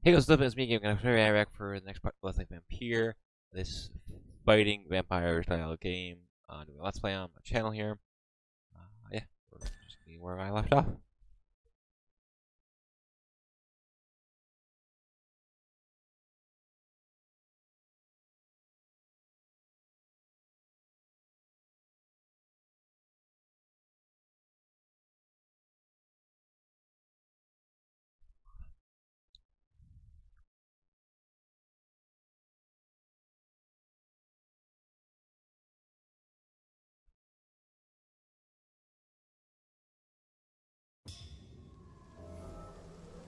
Hey guys, what's up? It's me, Vampyr, for the next part of Let's Play Vampyr, this fighting vampire style game. Doing a Let's Play on my channel here. Yeah, we're just seeing where I left off.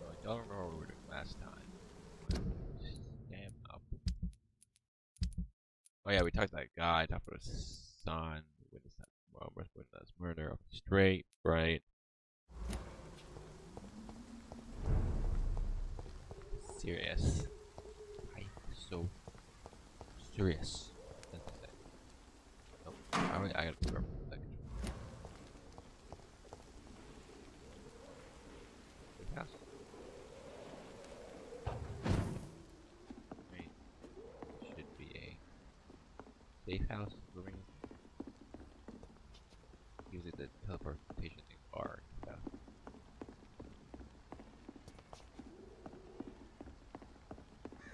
I don't remember what we were doing last time. Damn up. Oh yeah, we talked to that guy, talked about his son, witnessed that murder. Straight, right. Serious. I'm so serious. That's what I say. Nope. I gotta put up that control. Good house. Right. Should be a safe house. Usually the teleportation things are. Yeah.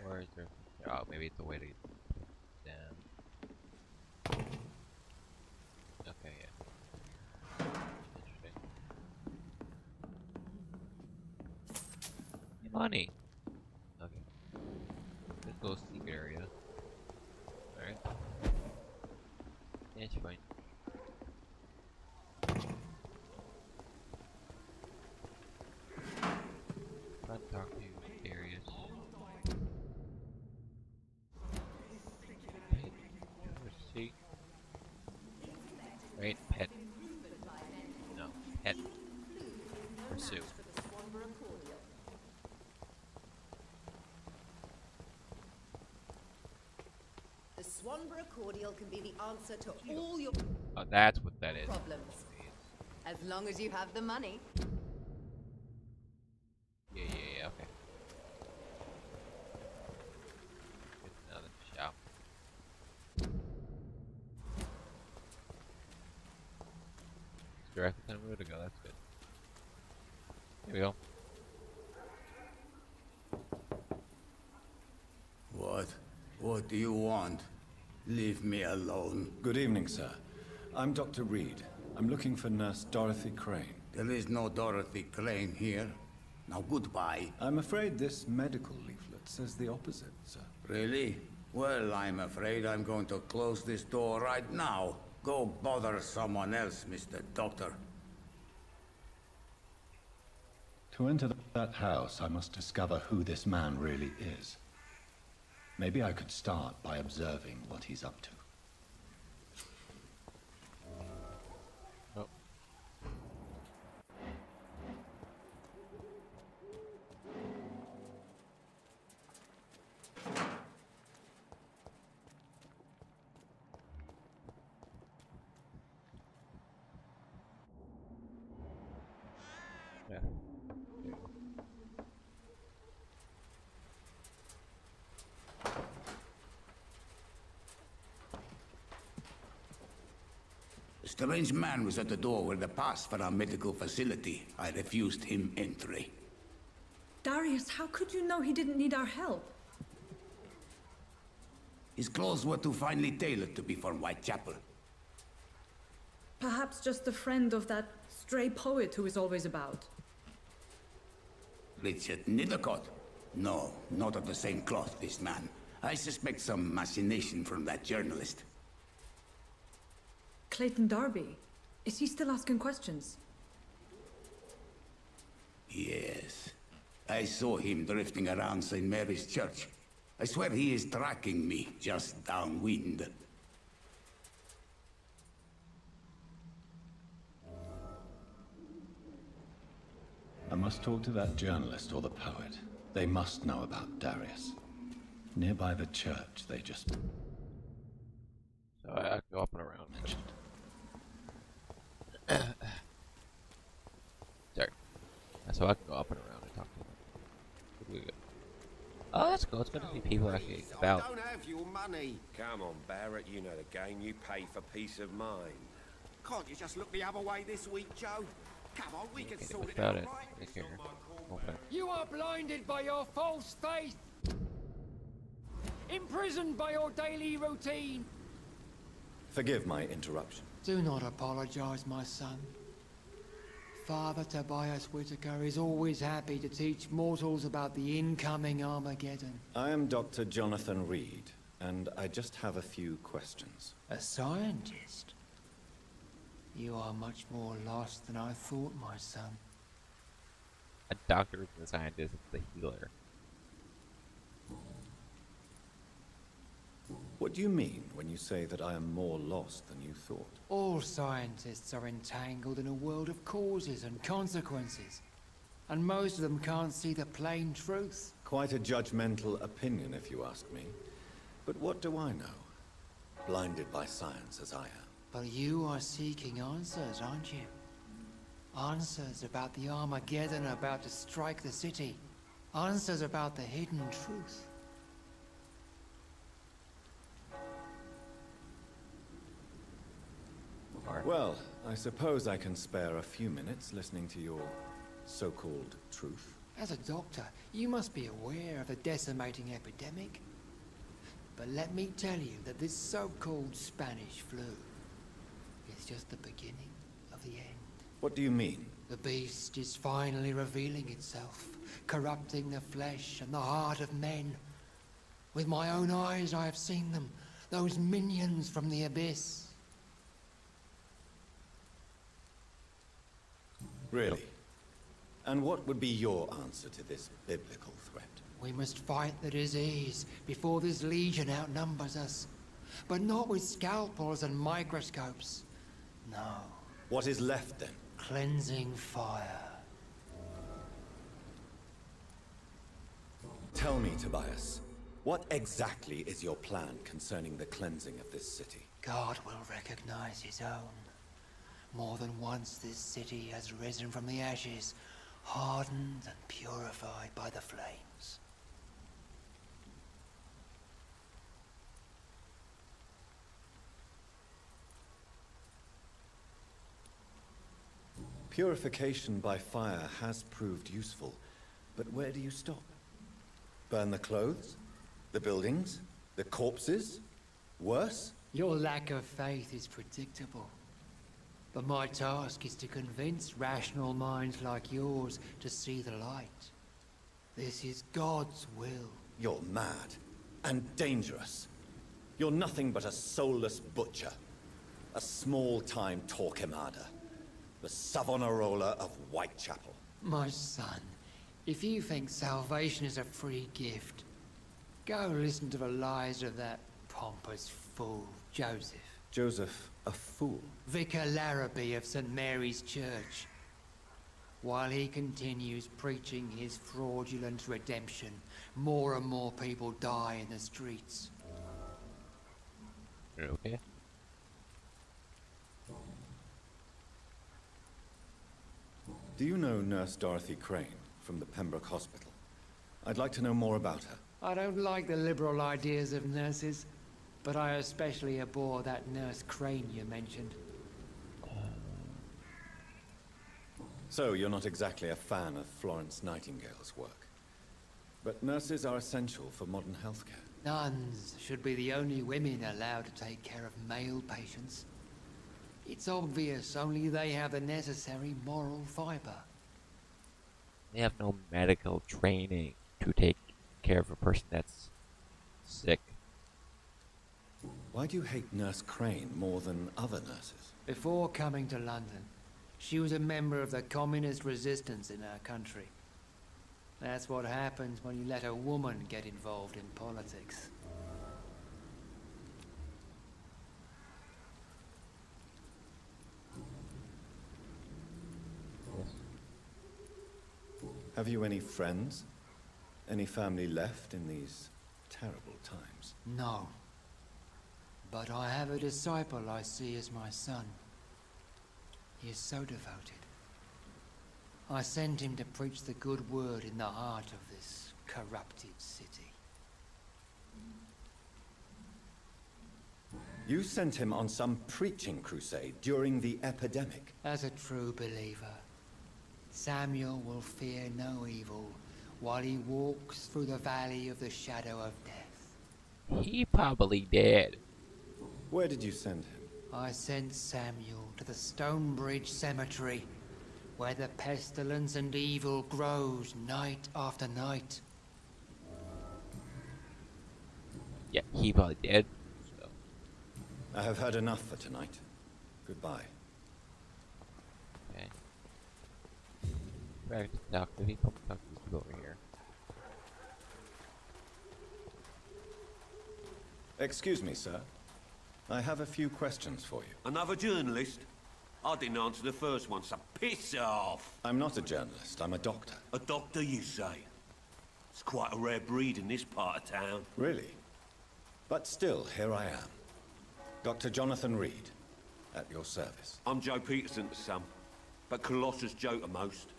Or is there? Oh, maybe it's a way to get down. Okay, yeah. Interesting. Money. Okay. This little secret area. Alright. Yeah, it's fine. Try to talk to Darius. See? Right? Pet. No. Pet. Pursue. The Swanborough cordial can be the answer to all your Oh, that's what that is. problems. As long as you have the money. Yeah, okay. Get another shop. It's directly telling me where to go, that's good. Here we go. What do you want? Leave me alone. Good evening, sir. I'm Dr. Reed. I'm looking for Nurse Dorothy Crane. There is no Dorothy Crane here. Now goodbye. I'm afraid this medical leaflet says the opposite, sir. Really? Well, I'm afraid I'm going to close this door right now. Go bother someone else, Mr. Doctor. To enter that house, I must discover who this man really is. Maybe I could start by observing what he's up to. Oh. Yeah. A strange man was at the door with a pass for our medical facility. I refused him entry. Darius, how could you know he didn't need our help? His clothes were too finely tailored to be from Whitechapel. Perhaps just a friend of that stray poet who is always about. Richard Nithercott? No, not of the same cloth, this man. I suspect some machination from that journalist. Clayton Darby. Is he still asking questions? Yes. I saw him drifting around St. Mary's Church. I swear he is tracking me just downwind. I must talk to that journalist or the poet. They must know about Darius. Nearby the church, they just So I can go up and around. mentioned. Sorry. So I can go up and around and talk to them. Good. Oh, that's cool. It's good to see people actually I about. don't have your money. Come on, Barrett, you know the game. You pay for peace of mind. Can't you just look the other way this week, Joe? Come on, we can Okay, sort it about out, it. right? Right here. Okay. You are blinded by your false faith, imprisoned by your daily routine. Forgive my interruption. Do not apologize, my son. Father Tobias Whitaker is always happy to teach mortals about the incoming Armageddon. I am Dr. Jonathan Reed, and I just have a few questions. A scientist? You are much more lost than I thought, my son. A doctor is the scientist, the healer. What do you mean when you say that I am more lost than you thought? All scientists are entangled in a world of causes and consequences, and most of them can't see the plain truth. Quite a judgmental opinion, if you ask me. But what do I know? Blinded by science as I am. But you are seeking answers, aren't you? Answers about the Armageddon about to strike the city. Answers about the hidden truth. Well, I suppose I can spare a few minutes listening to your so-called truth. As a doctor, you must be aware of the decimating epidemic. But let me tell you that this so-called Spanish flu is just the beginning of the end. What do you mean? The beast is finally revealing itself, corrupting the flesh and the heart of men. With my own eyes I have seen them, those minions from the abyss. Really? And what would be your answer to this biblical threat? We must fight the disease before this legion outnumbers us. But not with scalpels and microscopes. No. What is left then? Cleansing fire. Tell me, Tobias, what exactly is your plan concerning the cleansing of this city? God will recognize his own. More than once this city has risen from the ashes, hardened and purified by the flames. Purification by fire has proved useful, but where do you stop? Burn the clothes? The buildings? The corpses? Worse? Your lack of faith is predictable. But my task is to convince rational minds like yours to see the light. This is God's will. You're mad and dangerous. You're nothing but a soulless butcher. A small-time Torquemada. The Savonarola of Whitechapel. My son, if you think salvation is a free gift, go listen to the lies of that pompous fool, Joseph. Joseph, a fool? Vicar Larrabee of St. Mary's Church. While he continues preaching his fraudulent redemption, more and more people die in the streets. Okay. Do you know Nurse Dorothy Crane from the Pembroke Hospital? I'd like to know more about her. I don't like the liberal ideas of nurses, but I especially abhor that Nurse Crane you mentioned. So, you're not exactly a fan of Florence Nightingale's work. But nurses are essential for modern healthcare. Nuns should be the only women allowed to take care of male patients. It's obvious only they have the necessary moral fiber. They have no medical training to take care of a person that's sick. Why do you hate Nurse Crane more than other nurses? Before coming to London, she was a member of the communist resistance in our country. That's what happens when you let a woman get involved in politics. Have you any friends? Any family left in these terrible times? No. But I have a disciple I see as my son. He is so devoted. I sent him to preach the good word in the heart of this corrupted city. You sent him on some preaching crusade during the epidemic. As a true believer, Samuel will fear no evil while he walks through the valley of the shadow of death. He probably did. Where did you send him? I sent Samuel to the Stonebridge Cemetery, where the pestilence and evil grows night after night. Yeah, he probably did. So. I have heard enough for tonight. Goodbye. Okay. Back to the doctor. He probably talked to these people over here. Excuse me, sir. I have a few questions for you. Another journalist? I didn't answer the first one, so piss off! I'm not a journalist, I'm a doctor. A doctor, you say? It's quite a rare breed in this part of town. Really? But still, here I am. Dr. Jonathan Reed, at your service. I'm Joe Peterson to some, but Colossus Joe to most.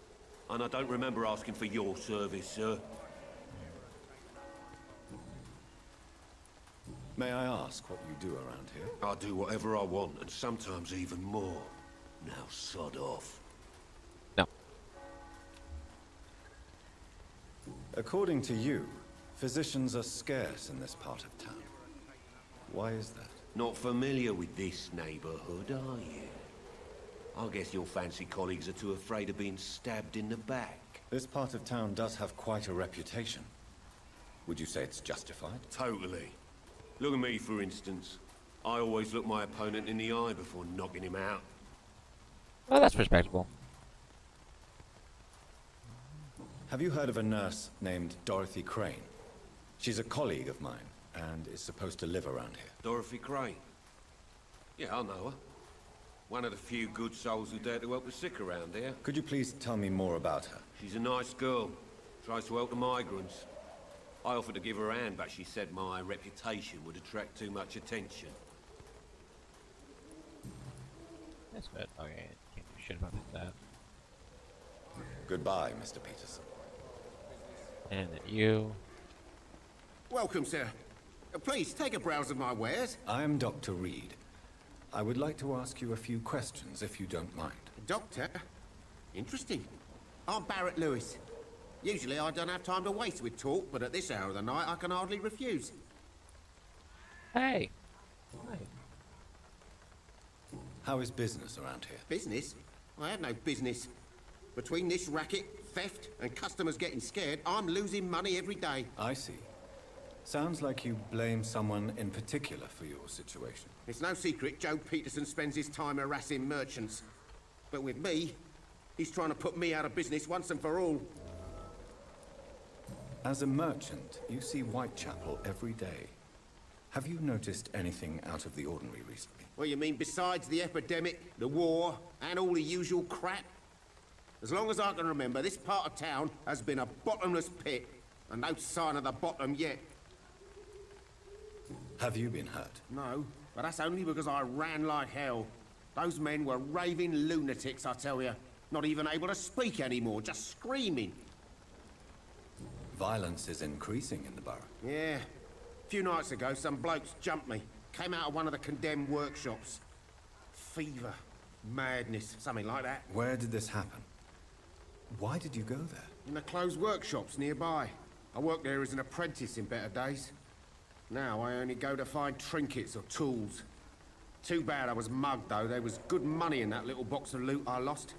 And I don't remember asking for your service, sir. May I ask what you do around here? I do whatever I want, and sometimes even more. Now sod off. No. According to you, physicians are scarce in this part of town. Why is that? Not familiar with this neighborhood, are you? I guess your fancy colleagues are too afraid of being stabbed in the back. This part of town does have quite a reputation. Would you say it's justified? Totally. Look at me, for instance. I always look my opponent in the eye before knocking him out. Well, that's respectable. Have you heard of a nurse named Dorothy Crane? She's a colleague of mine, and is supposed to live around here. Dorothy Crane? Yeah, I know her. One of the few good souls who dare to help the sick around here. Could you please tell me more about her? She's a nice girl. Tries to help the migrants. I offered to give her a hand, but she said my reputation would attract too much attention. That's good. Okay, can't do shit about that. Goodbye, Mr. Peterson. And then you. Welcome, sir. Please, take a browse of my wares. I am Dr. Reed. I would like to ask you a few questions, if you don't mind. Doctor? Interesting. I'm Barrett Lewis. Usually I don't have time to waste with talk, but at this hour of the night I can hardly refuse. Hey. Hi. How is business around here? Business? I have no business. Between this racket, theft, and customers getting scared, I'm losing money every day. I see. Sounds like you blame someone in particular for your situation. It's no secret Joe Peterson spends his time harassing merchants. But with me, he's trying to put me out of business once and for all. As a merchant, you see Whitechapel every day. Have you noticed anything out of the ordinary recently? What you mean besides the epidemic, the war, and all the usual crap? As long as I can remember, this part of town has been a bottomless pit, and no sign of the bottom yet. Have you been hurt? No, but that's only because I ran like hell. Those men were raving lunatics, I tell you. Not even able to speak anymore, just screaming. Violence is increasing in the borough. Yeah. A few nights ago, some blokes jumped me. Came out of one of the condemned workshops. Fever, madness, something like that. Where did this happen? Why did you go there? In the closed workshops nearby. I worked there as an apprentice in better days. Now I only go to find trinkets or tools. Too bad I was mugged, though. There was good money in that little box of loot I lost.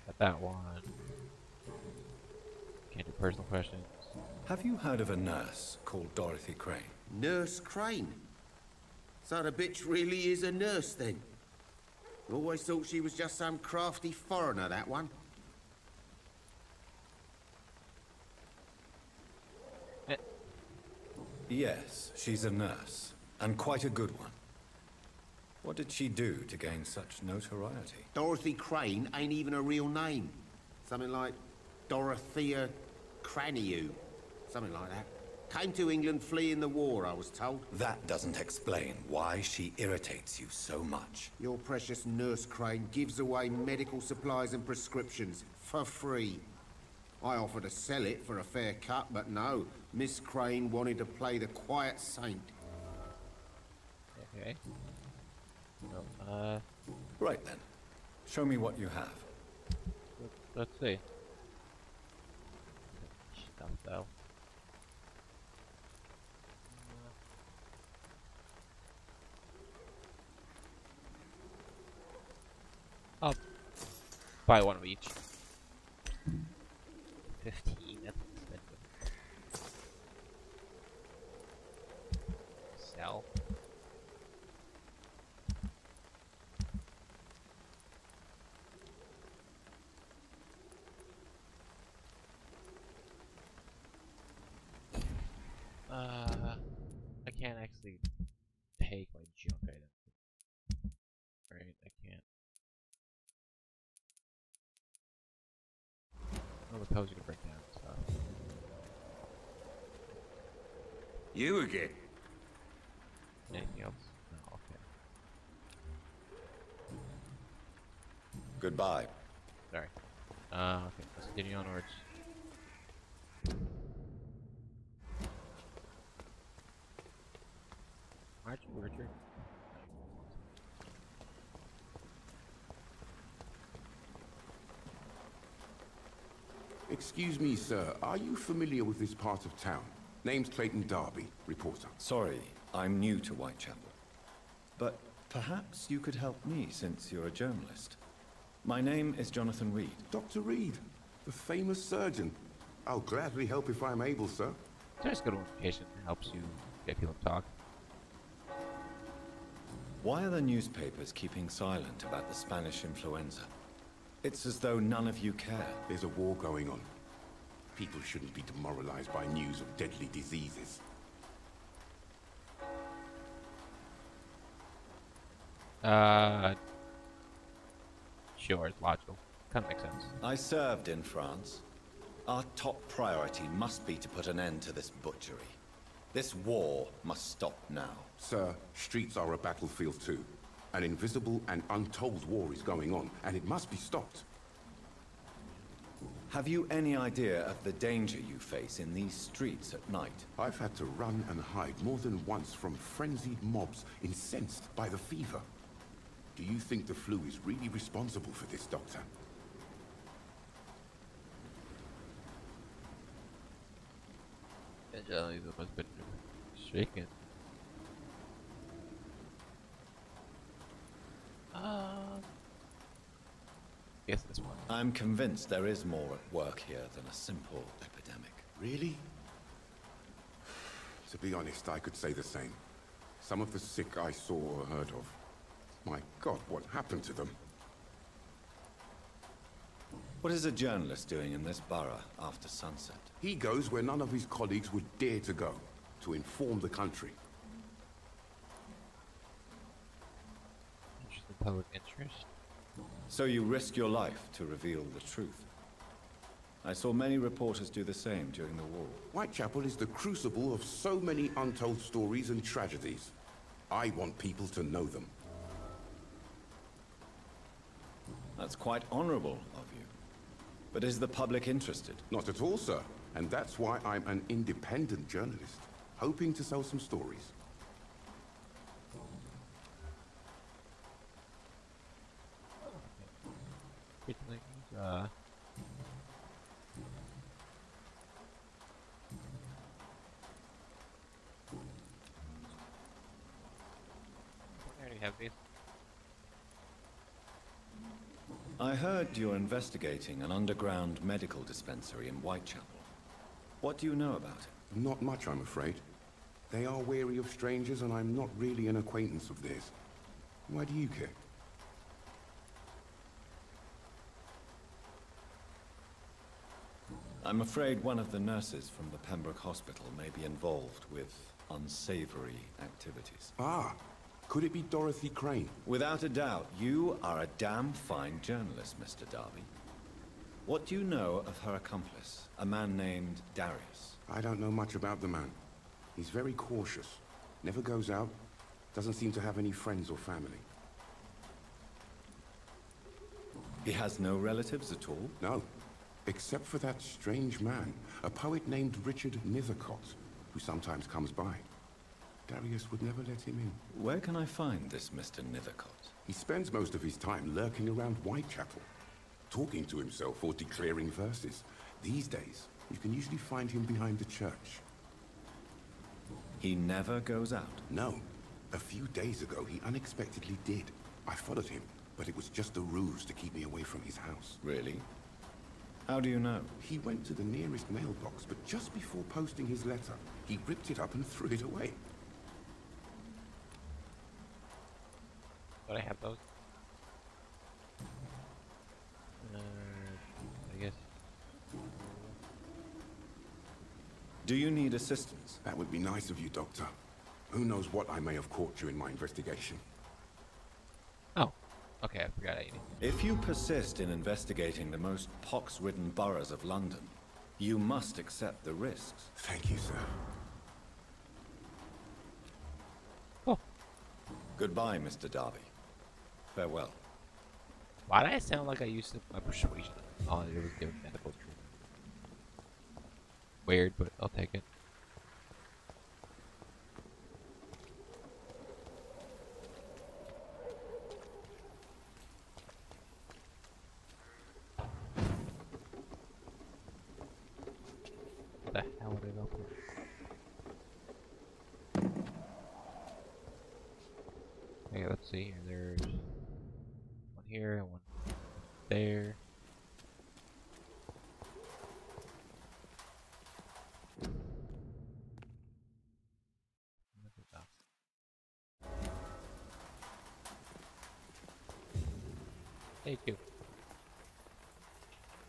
Got that one. Can't do personal questions. Have you heard of a nurse called Dorothy Crane? Nurse Crane? So the bitch really is a nurse, then? Always thought she was just some crafty foreigner, that one. Yes, she's a nurse, and quite a good one. What did she do to gain such notoriety? Dorothy Crane ain't even a real name. Something like Dorothea Craniu. Something like that. Came to England fleeing the war, I was told. That doesn't explain why she irritates you so much. Your precious nurse Crane gives away medical supplies and prescriptions for free. I offered to sell it for a fair cut, but no. Miss Crane wanted to play the quiet saint. Okay. Well, Right then. Show me what you have. let's see. Stuff though. I'll buy one of each. 15, that's expensive. Sell. I can't actually take my junk item. Right, I can't. Oh, the code's gonna break down stuff. You again? Anything else? No, okay. Goodbye. Sorry. Okay, let's continue onwards. March, Richard. Excuse me, sir. Are you familiar with this part of town? Name's Clayton Darby, reporter. Sorry, I'm new to Whitechapel. But perhaps you could help me since you're a journalist. My name is Jonathan Reed. Dr. Reed, the famous surgeon. I'll gladly help if I'm able, sir. Just good notification helps you get people to talk. Why are the newspapers keeping silent about the Spanish influenza? It's as though none of you care. There's a war going on. People shouldn't be demoralized by news of deadly diseases. Sure, it's logical. Kind of makes sense. I served in France. Our top priority must be to put an end to this butchery. This war must stop now. Sir, streets are a battlefield too. An invisible and untold war is going on, and it must be stopped. Have you any idea of the danger you face in these streets at night? I've had to run and hide more than once from frenzied mobs incensed by the fever. Do you think the flu is really responsible for this, Doctor? These must been shaken. Guess this one. I'm convinced there is more at work here than a simple epidemic. Really? To be honest, I could say the same. Some of the sick I saw or heard of. My God, what happened to them? What is a journalist doing in this borough after sunset? He goes where none of his colleagues would dare to go, to inform the country. Interesting public interest. So you risk your life to reveal the truth. I saw many reporters do the same during the war. Whitechapel is the crucible of so many untold stories and tragedies. I want people to know them. That's quite honorable of you. But is the public interested? Not at all, sir. And that's why I'm an independent journalist, hoping to sell some stories. I already have these. I heard you're investigating an underground medical dispensary in Whitechapel. What do you know about it? Not much, I'm afraid. They are wary of strangers, and I'm not really an acquaintance of theirs. Why do you care? I'm afraid one of the nurses from the Pembroke Hospital may be involved with unsavory activities. Ah, could it be Dorothy Crane? Without a doubt, you are a damn fine journalist, Mr. Darby. What do you know of her accomplice, a man named Darius? I don't know much about the man. He's very cautious. Never goes out. Doesn't seem to have any friends or family. He has no relatives at all? No. Except for that strange man, a poet named Richard Nethercott, who sometimes comes by. Darius would never let him in. Where can I find this Mr. Nethercott? He spends most of his time lurking around Whitechapel, talking to himself or declaring verses. These days, you can usually find him behind the church. He never goes out? No. A few days ago, he unexpectedly did. I followed him, but it was just a ruse to keep me away from his house. Really? How do you know? He went to the nearest mailbox, but just before posting his letter, he ripped it up and threw it away. But I have those. I guess. Do you need assistance? That would be nice of you, Doctor. Who knows what I may have caught you in my investigation. Oh. Okay, I forgot I needed. If you persist in investigating the most pox-ridden boroughs of London, you must accept the risks. Thank you, sir. Oh. Goodbye, Mr. Darby. Farewell. Why did I sound like I used to my persuasion? All I did was give medical treatment. Weird, but I'll take it. What the hell did I open? Okay, let's see here. There's one here and one there. Thank you.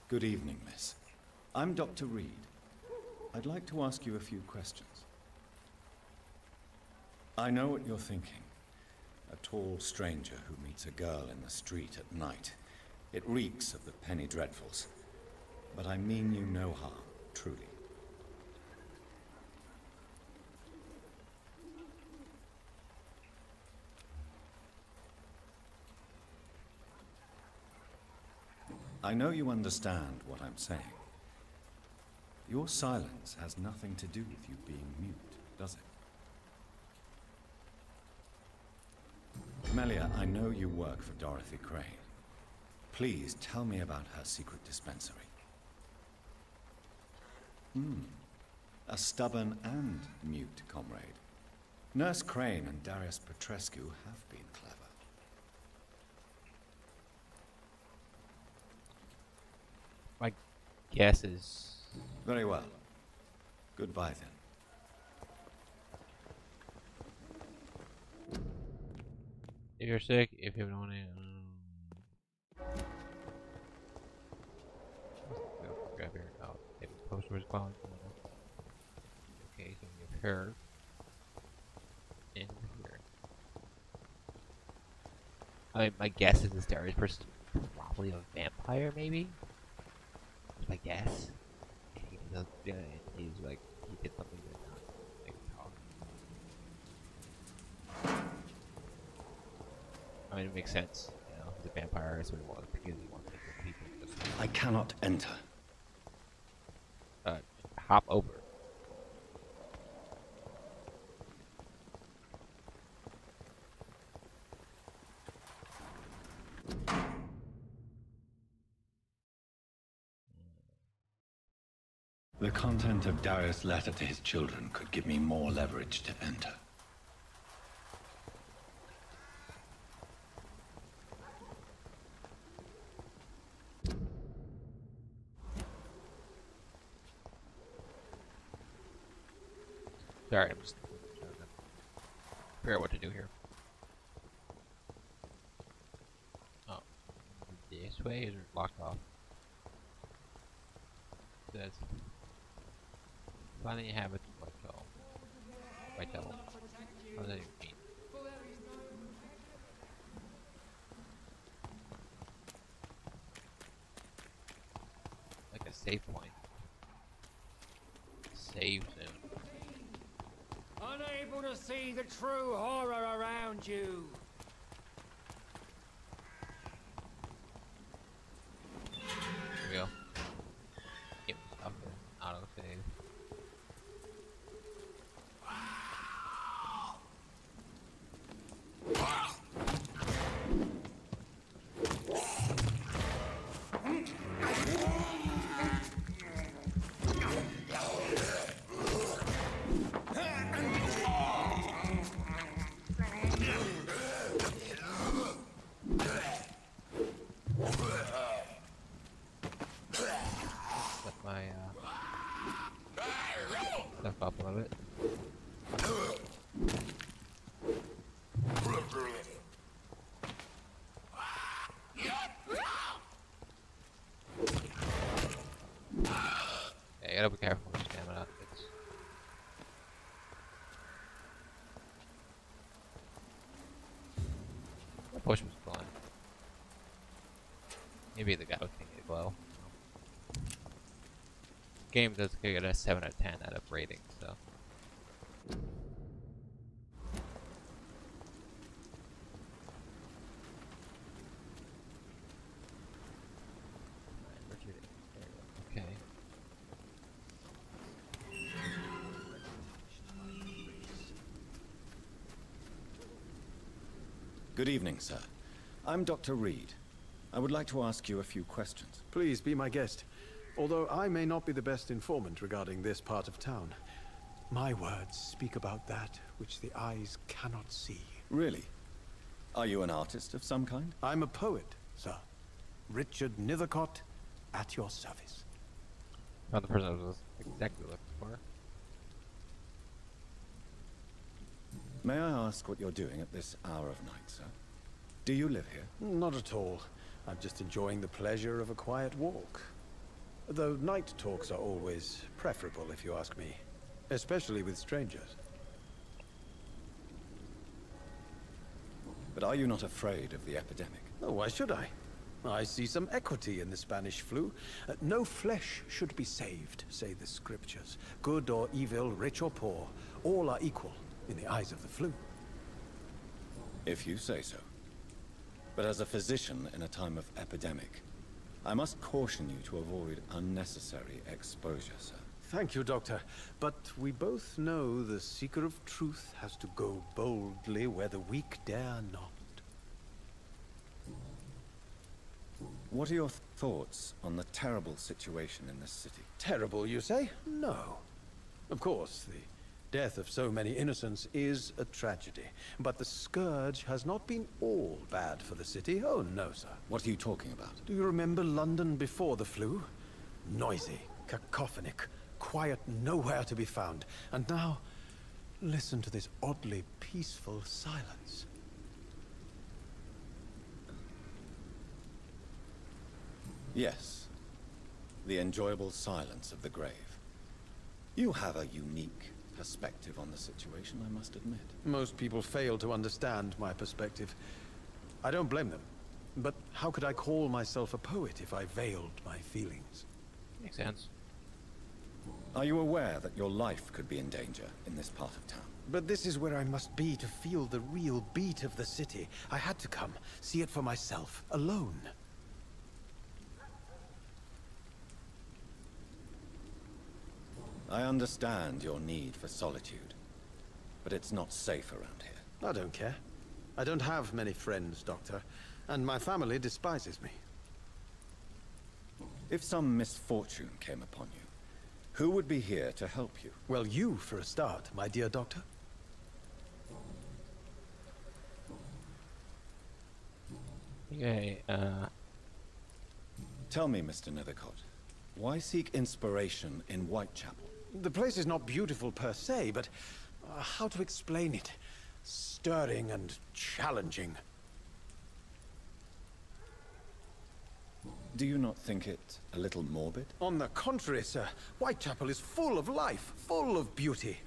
Good evening, miss. I'm Dr. Reed. I'd like to ask you a few questions. I know what you're thinking. A tall stranger who meets a girl in the street at night. It reeks of the penny dreadfuls. But I mean you no harm, truly. I know you understand what I'm saying. Your silence has nothing to do with you being mute, does it? Melia, I know you work for Dorothy Crane. Please tell me about her secret dispensary. A stubborn and mute comrade. Nurse Crane and Darius Petrescu have been clever. My guess is... Very well. Goodbye then. If you're sick, if you don't want to... grab your... Oh, maybe poster was calling. Okay, so we have her. In here. I mean, my guess is this Darius person is probably a vampire, maybe? That's my guess. And he does, he's like, he did something to not make him talk. I mean, it makes sense. You know, he's a vampire, so he wants because he wants to make people just I cannot enter. hop over. The content of Darius' letter to his children could give me more leverage to enter. Sorry, I'm just trying to figure out what to do here. Oh, this way is locked off. It says, finding habits of WhiteChapel. What does that even mean? Like a save point. save soon. Unable to see the true horror around you. Here we go. Yep, up there. Auto save. Step up a little bit. Yeah, you gotta be careful with stamina outfits. The push was fun. Maybe the guy was thinking glow. Game does get a 7 out of 10 out of rating, so. Okay. Good evening, sir. I'm Dr. Reed. I would like to ask you a few questions. Please be my guest. Although I may not be the best informant regarding this part of town, my words speak about that which the eyes cannot see. Really? Are you an artist of some kind? I'm a poet, sir. Richard Nethercott, at your service. Not the person I was exactly looking for. May I ask what you're doing at this hour of night, sir? Do you live here? Not at all. I'm just enjoying the pleasure of a quiet walk. Though night talks are always preferable, if you ask me. Especially with strangers. But are you not afraid of the epidemic? Oh, why should I? I see some equity in the Spanish flu. No flesh should be saved, say the scriptures. Good or evil, rich or poor, all are equal in the eyes of the flu. If you say so. But as a physician in a time of epidemic, I must caution you to avoid unnecessary exposure, sir. Thank you, Doctor. But we both know the seeker of truth has to go boldly where the weak dare not. What are your thoughts on the terrible situation in this city? Terrible, you say? No. Of course, the death of so many innocents is a tragedy. But the scourge has not been all bad for the city. Oh, no, sir. What are you talking about? Do you remember London before the flu? Noisy, cacophonic, quiet nowhere to be found. And now, listen to this oddly peaceful silence. Yes. The enjoyable silence of the grave. You have a unique perspective on the situation, I must admit. Most people fail to understand my perspective. I don't blame them. But how could I call myself a poet if I veiled my feelings? Makes sense. Are you aware that your life could be in danger in this part of town? But this is where I must be to feel the real beat of the city. I had to come, see it for myself, alone. I understand your need for solitude, but it's not safe around here. I don't care. I don't have many friends, Doctor, and my family despises me. If some misfortune came upon you, who would be here to help you? Well, you for a start, my dear Doctor. Okay, Tell me, Mr. Nethercott, why seek inspiration in Whitechapel? The place is not beautiful per se, but how to explain it? Stirring and challenging. Do you not think it a little morbid? On the contrary, sir. Whitechapel is full of life, full of beauty.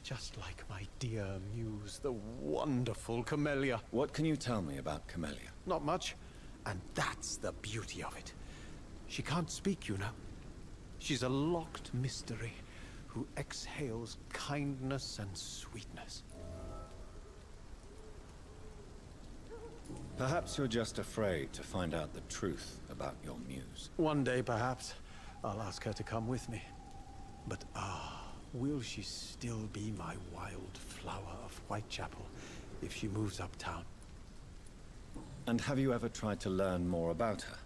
Just like my dear muse, the wonderful Camellia. What can you tell me about Camellia? Not much, and that's the beauty of it. She can't speak, you know. She's a locked mystery who exhales kindness and sweetness. Perhaps you're just afraid to find out the truth about your muse. One day, perhaps, I'll ask her to come with me. But will she still be my wild flower of Whitechapel if she moves uptown? And have you ever tried to learn more about her?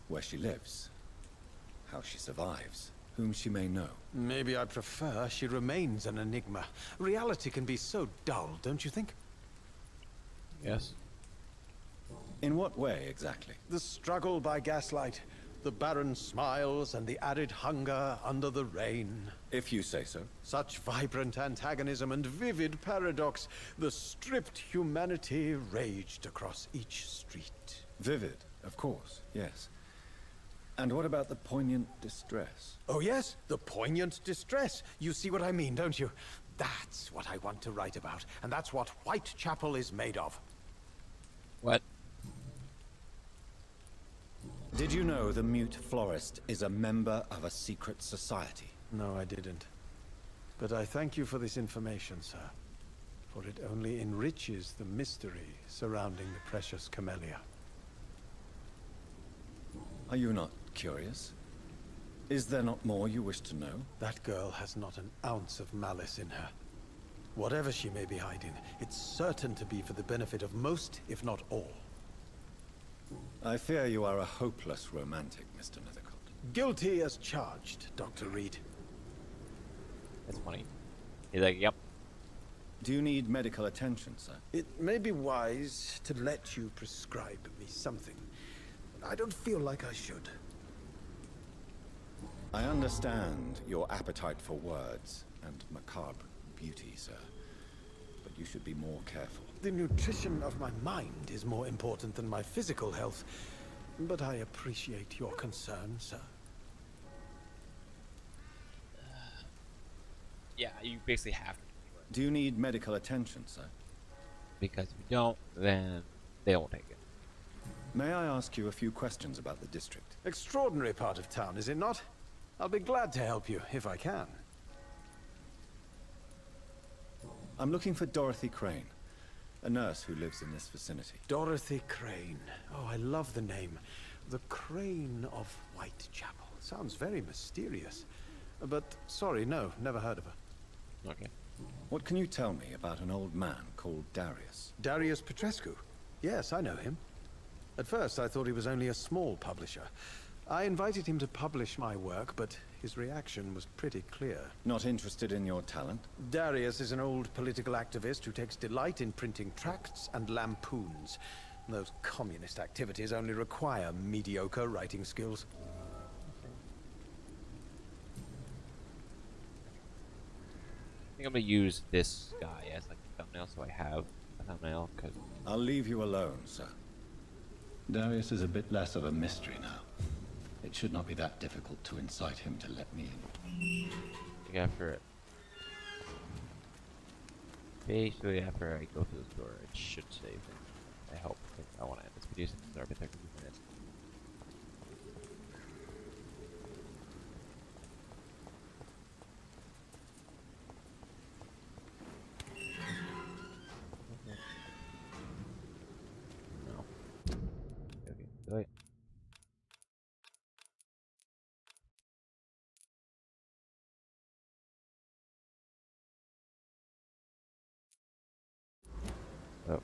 Where she lives? How she survives? Whom she may know? Maybe I prefer she remains an enigma. Reality can be so dull, don't you think? Yes. In what way, exactly? The struggle by gaslight, the barren smiles and the added hunger under the rain. If you say so. Such vibrant antagonism and vivid paradox. The stripped humanity raged across each street. Vivid, of course, yes. And what about the poignant distress? Oh yes, the poignant distress. You see what I mean, don't you? That's what I want to write about, and that's what Whitechapel is made of. What? Did you know the mute florist is a member of a secret society? No, I didn't. But I thank you for this information, sir. For it only enriches the mystery surrounding the precious camellia. Are you not curious? Is there not more you wish to know? That girl has not an ounce of malice in her. Whatever she may be hiding, it's certain to be for the benefit of most, if not all. I fear you are a hopeless romantic, Mr. Nethercote. Guilty as charged, Dr. Reed. That's funny. He's like, yep. Do you need medical attention, sir? It may be wise to let you prescribe me something. I don't feel like I should. I understand your appetite for words and macabre beauty, sir. But you should be more careful. The nutrition of my mind is more important than my physical health. But I appreciate your concern, sir. Yeah, you basically have to. Do you need medical attention, sir? Because if you don't, then they won't take it. May I ask you a few questions about the district? Extraordinary part of town, is it not? I'll be glad to help you, if I can. I'm looking for Dorothy Crane, a nurse who lives in this vicinity. Dorothy Crane. Oh, I love the name. The Crane of Whitechapel. Sounds very mysterious. But, sorry, no, never heard of her. Okay. What can you tell me about an old man called Darius? Darius Petrescu? Yes, I know him. At first, I thought he was only a small publisher. I invited him to publish my work, but his reaction was pretty clear. Not interested in your talent? Darius is an old political activist who takes delight in printing tracts and lampoons. Those communist activities only require mediocre writing skills. I think I'm gonna use this guy as like a thumbnail, so I have a thumbnail. Cause I'll leave you alone, sir. Darius is a bit less of a mystery now. It should not be that difficult to incite him to let me in. after it, basically after I go through the door, it should save it. I hope. I want to end this video since it's already 30 minutes. No. Okay, wait. Oh.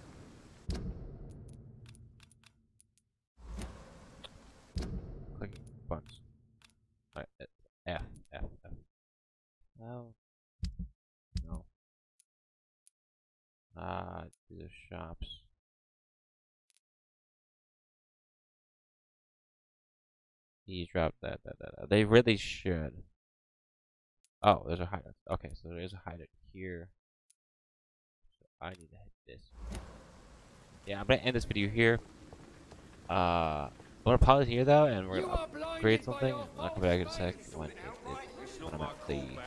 Clicking buttons. Alright, F. No. No. Do the shops. He dropped that. They really should. Oh, there's a hideout. Okay, so there is a hideout here. So I need to hit this. Yeah, I'm gonna end this video here. I'm gonna pause here though, and we're gonna upgrade something. I'll come back in a sec when I'm at the thing.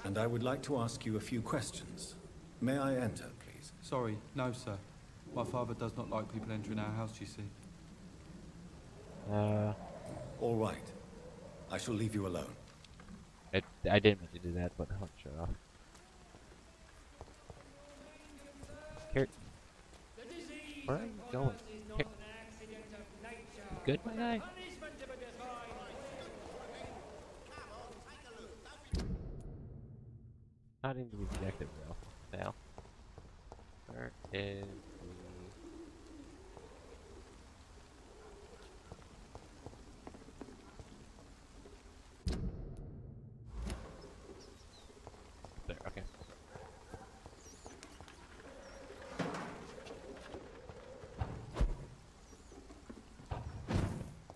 And I would like to ask you a few questions. May I enter, please? Sorry, no, sir. My father does not like people entering our house, you see. All right. I shall leave you alone. I didn't mean to do that, but I'll shut off. Here. Where are you going? Here. Good, my guy? Not even the objective, though. Now. Where is the... There, okay.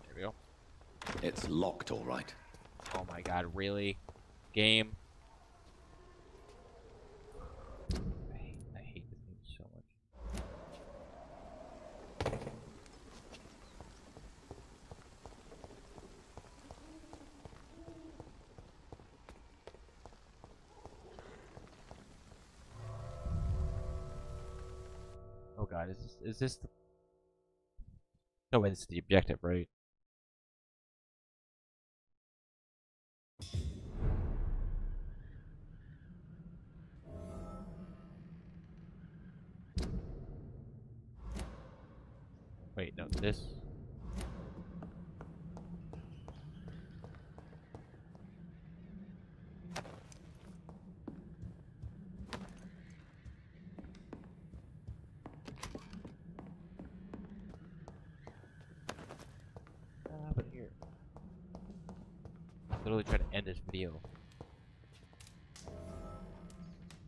There we go. It's locked, all right. Oh my god, really? Game? I hate this game so much. Oh god, is this the... No, wait, this is the objective, right? Wait, no, this... But here. I'm literally trying to end this video.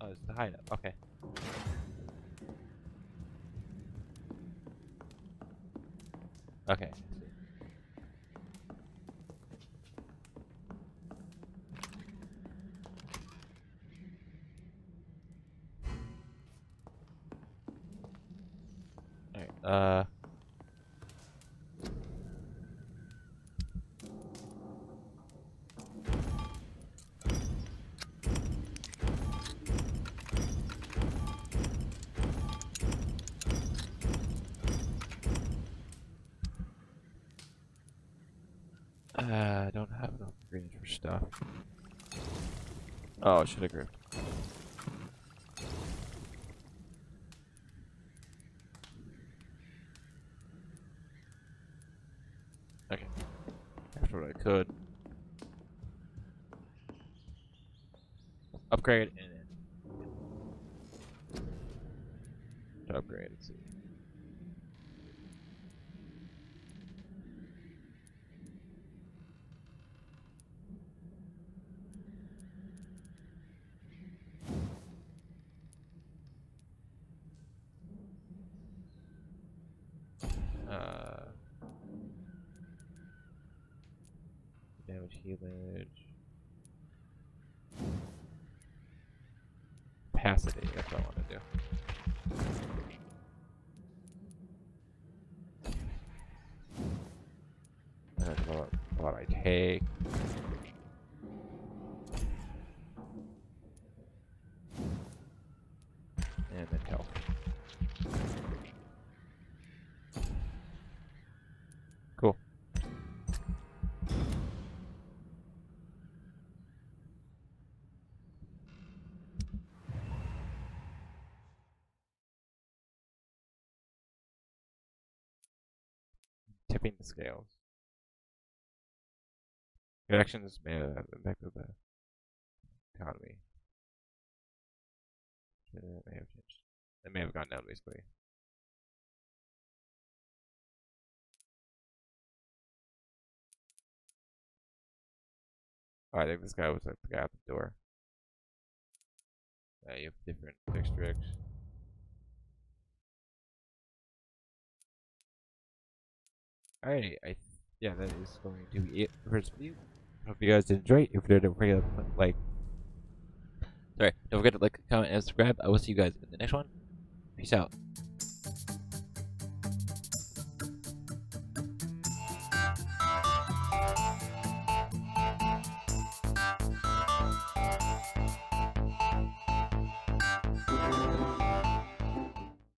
Oh, it's the hideout. Okay. Okay. Alright, I don't have enough greens for stuff. Oh, I should have gripped. Okay. After what I could. Upgrade and then. To upgrade, let's see. Damage, healage, capacity. That's what I want to do. And that's what I take. And then health. Cool. Tipping the scales. Your actions may have impact of the economy. It may have changed. It may have gone down basically. Oh, I think this guy was like the guy at the door. You have different districts. Alrighty, yeah, that is going to be it for this video. Hope you guys did enjoy it. If you did, don't forget to don't forget to like, comment, and subscribe. I will see you guys in the next one. Peace out.